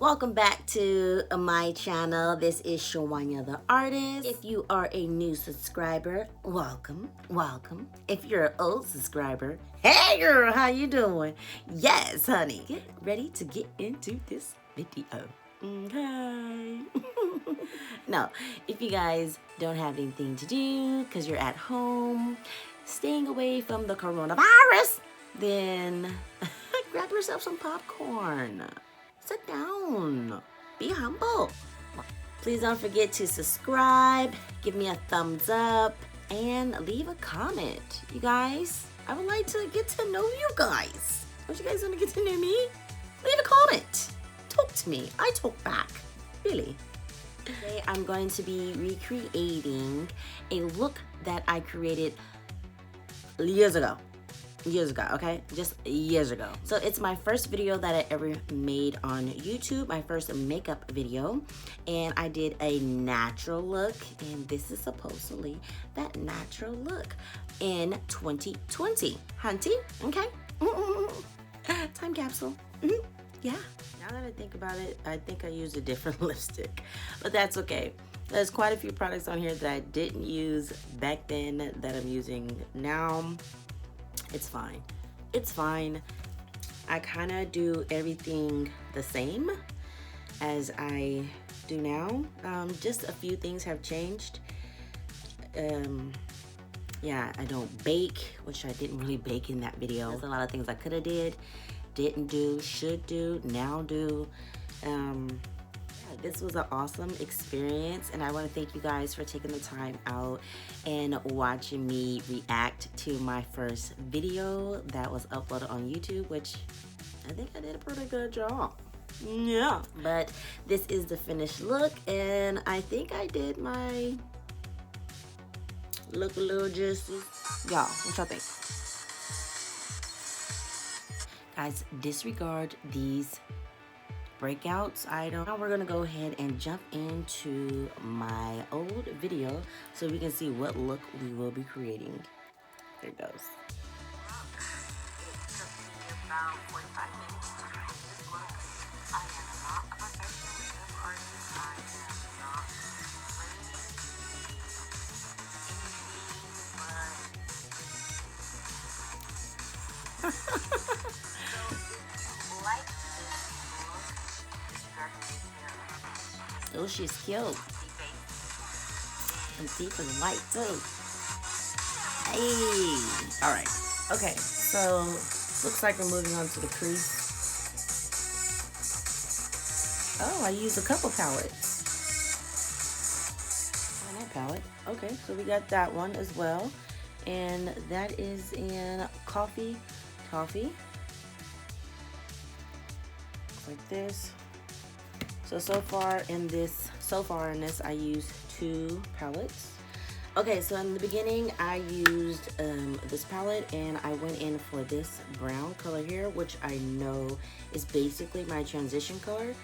Welcome back to my channel. This is Shawanya the Artist. If you are a new subscriber, welcome. If you're an old subscriber, hey girl, how you doing? Yes, honey. Get ready to get into this video. Okay. Now, if you guys don't have anything to do because you're at home, staying away from the coronavirus, then grab yourself some popcorn. Sit down. Be humble. Please don't forget to subscribe, give me a thumbs up, and leave a comment. You guys, I would like to get to know you guys. Don't you guys want to get to know me? Leave a comment. Talk to me. I talk back. Really. Today I'm going to be recreating a look that I created years ago, okay? Just years ago. So it's my first video that I ever made on YouTube, my first makeup video, and I did a natural look, and this is supposedly that natural look in 2020. Hunty, okay? Time capsule. Yeah. Now that I think about it, I think I used a different lipstick, but that's okay. There's quite a few products on here that I didn't use back then that I'm using now. It's fine. It's fine. I kind of do everything the same as I do now. Just a few things have changed. Yeah, I don't bake, which I didn't really bake in that video. There's a lot of things I could have didn't do, should do, now do. This was an awesome experience, and I want to thank you guys for taking the time out and watching me react to my first video that was uploaded on YouTube, which I think I did a pretty good job. Yeah, but this is the finished look, and I think I did my look a little juicy. Y'all, what y'all think? Guys, disregard these breakouts item. Now we're gonna go ahead and jump into my old video so we can see what look we will be creating. There it goes. It took me about 45 minutes to create this look. I am not a professional makeup artist. I am not trained anything, but like oh, she's cute. And deep and light too. Hey. All right. Okay. So looks like we're moving on to the crease. Oh, I used a couple palettes. Oh, that palette. Okay. So we got that one as well, and that is in coffee. Like this. So far in this I used 2 palettes. Okay, so in the beginning I used this palette, and I went in for this brown color here, which I know is basically my transition color.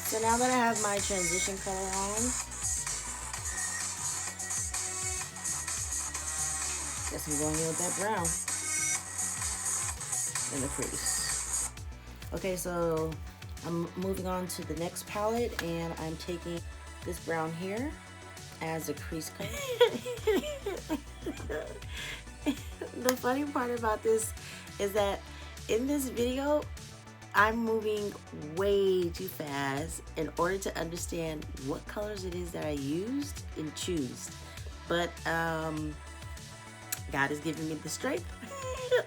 So now that I have my transition color on, guess I'm going in with that brown in the crease. Okay, so I'm moving on to the next palette, and I'm taking this brown here as a crease color. The funny part about this is that in this video, I'm moving way too fast in order to understand what colors it is that I used and choose. But God is giving me the strength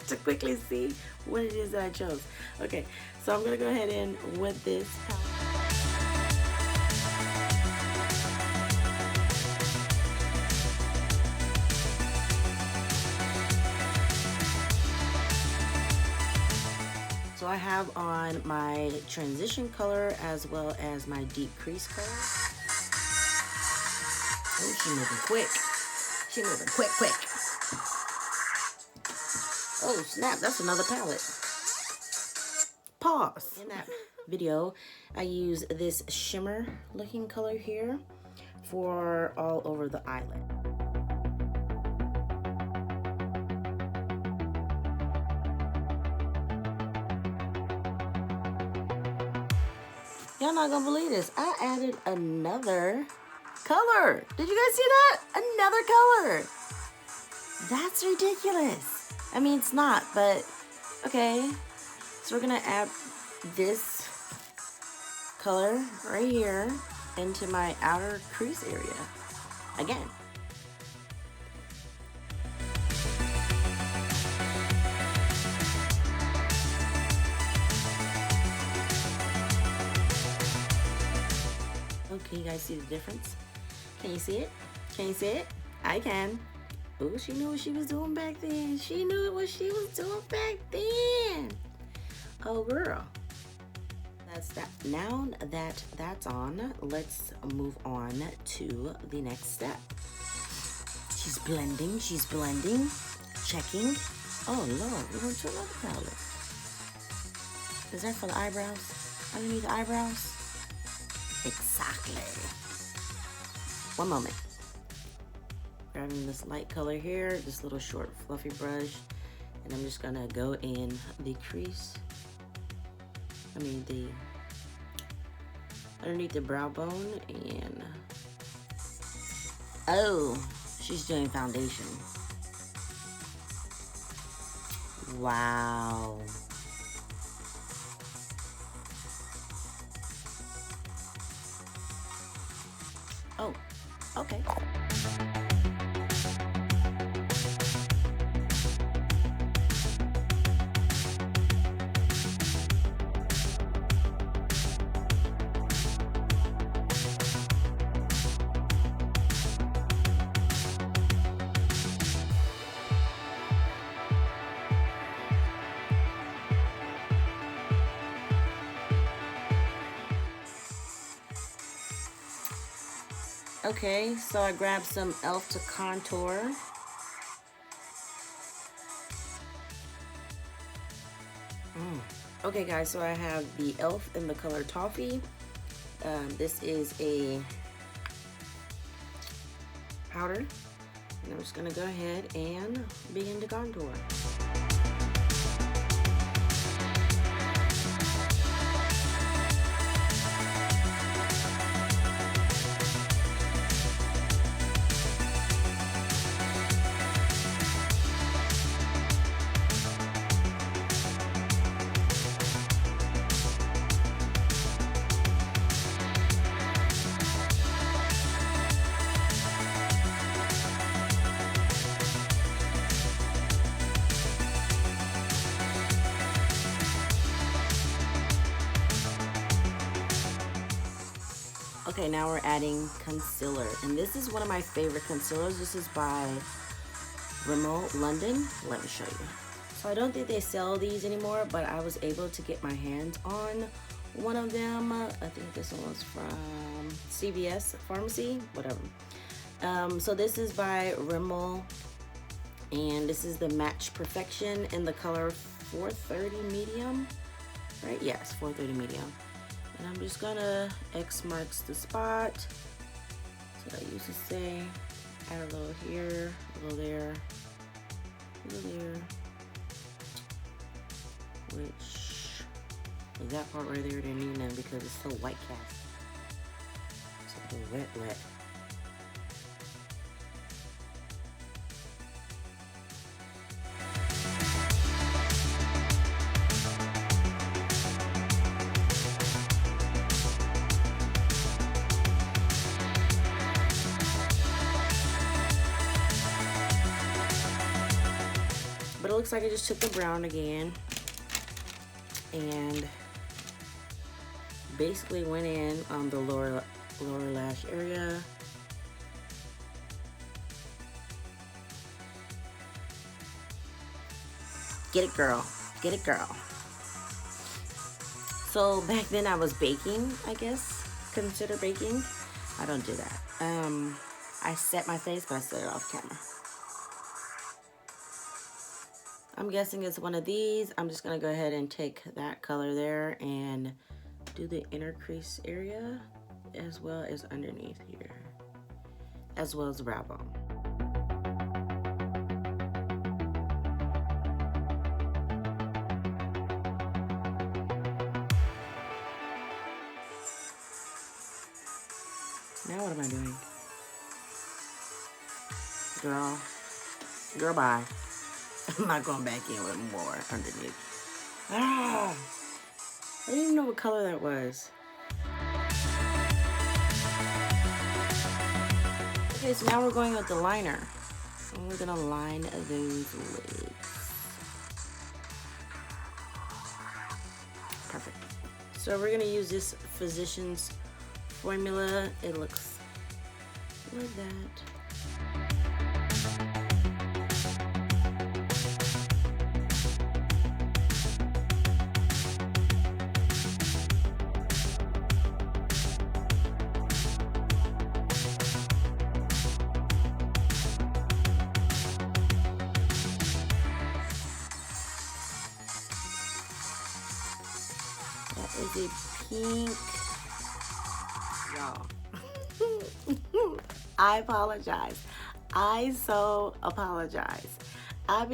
to quickly see what it is that I chose. Okay, so I'm gonna go ahead in with this palette. So I have on my transition color as well as my deep crease color. Oh, she's moving quick. She's moving quick. Oh, snap, that's another palette. Pause. In that video, I use this shimmer looking color here for all over the eyelid. Y'all not gonna believe this. I added another color. Did you guys see that? Another color. That's ridiculous. I mean, it's not, but okay. So we're gonna add this color right here into my outer crease area again. Okay, you guys see the difference? Can you see it? Can you see it? I can. Oh, she knew what she was doing back then. She knew what she was doing back then. Oh, girl. That's that. Now that that's on, let's move on to the next step. She's blending, checking. Oh, Lord, we're going to another palette. Is that for the eyebrows? Underneath the eyebrows? Exactly. One moment. Grabbing this light color here, this little short fluffy brush, and I'm just gonna go in the crease. The underneath the brow bone, and oh, she's doing foundation. Wow. Oh, okay. Okay, so I grabbed some e.l.f. to contour. Okay guys, so I have the e.l.f. in the color Toffee. This is a powder. And I'm just gonna go ahead and begin to contour. Okay, now we're adding concealer, and this is one of my favorite concealers. This is by Rimmel London. Let me show you. So I don't think they sell these anymore, but I was able to get my hands on one of them. I think this one was from CVS Pharmacy, whatever. So this is by Rimmel, and this is the Match Perfection in the color 430 medium, right? Yes, 430 medium. And I'm just gonna X marks the spot. That's what I used to say. Add a little here, a little there, a little there. Which, that part right there didn't need none because it's so white cast. It's a little wet. But it looks like I just took the brown again and basically went in on the lower lash area. Get it, girl. Get it, girl. So back then I was baking, I guess. Consider baking. I don't do that. I set my face, but I set it off camera. I'm guessing it's one of these. I'm just gonna go ahead and take that color there and do the inner crease area as well as underneath here, as well as the brow bone. Now what am I doing? Girl, bye. I'm not going back in with more underneath. Ah, I didn't even know what color that was. Okay, so now we're going with the liner. And we're gonna line those lids. Perfect. So we're gonna use this Physicians Formula. It looks like that. That is a pink. Y'all. I apologize. I so apologize. I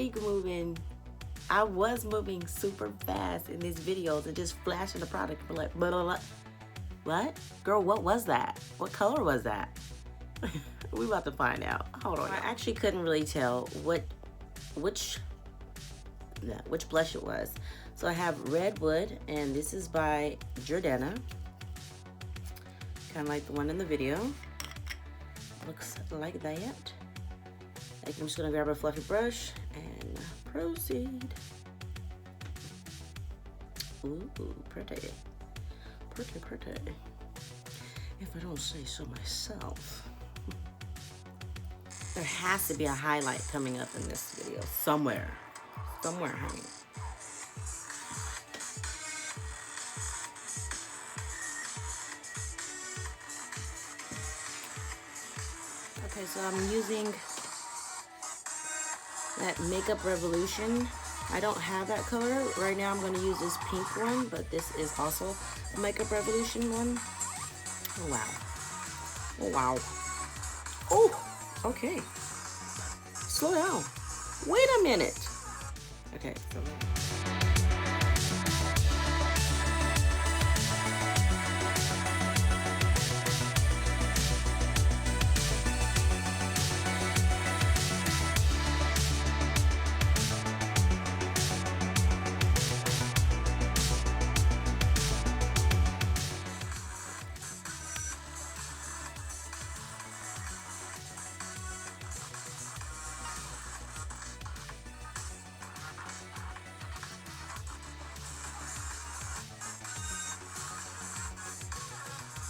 was moving super fast in these videos and just flashing the product for like blah, blah, blah. What? Girl, what was that? What color was that? We about to find out. Hold on. I actually couldn't really tell which blush it was. So I have Redwood, and this is by Jordana. Kind of like the one in the video. Looks like that. I'm just gonna grab a fluffy brush and proceed. Ooh, pretty. Pretty, pretty. If I don't say so myself. There has to be a highlight coming up in this video somewhere. Somewhere, honey. Okay, so I'm using that Makeup Revolution. I don't have that color. Right now I'm going to use this pink one, but this is also a Makeup Revolution one. Oh, wow. Oh, wow. Oh, okay. Slow down. Wait a minute. Okay, so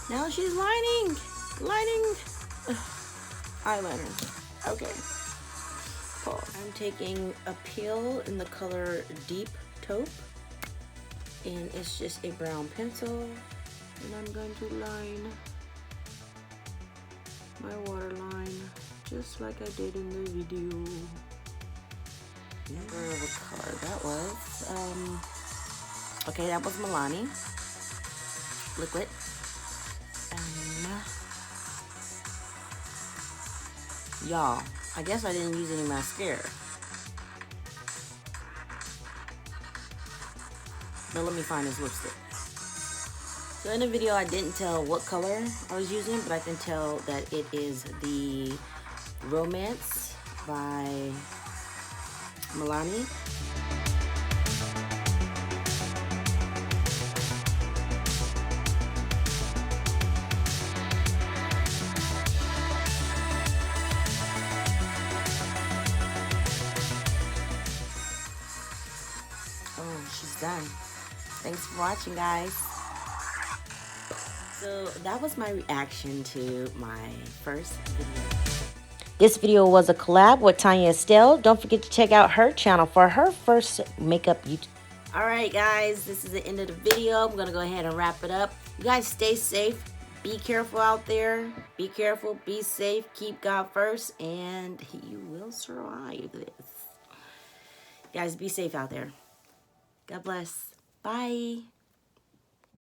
now she's lining eyeliner. Okay. Cool. I'm taking a peel in the color Deep Taupe, and it's just a brown pencil, and I'm going to line my waterline just like I did in the video. Remember what color that was. Okay, that was Milani liquid. Y'all, I guess I didn't use any mascara. But let me find this lipstick. So in the video, I didn't tell what color I was using, but I can tell that it is the Romance by Milani. She's done. Thanks for watching, guys. So that was my reaction to my first video. This video was a collab with Tania Estelle. Don't forget to check out her channel for her first makeup YouTube. Alright guys, this is the end of the video. I'm going to go ahead and wrap it up. You guys stay safe. Be careful out there. Be careful. Be safe. Keep God first. And you will survive this. Guys, be safe out there. God bless. Bye.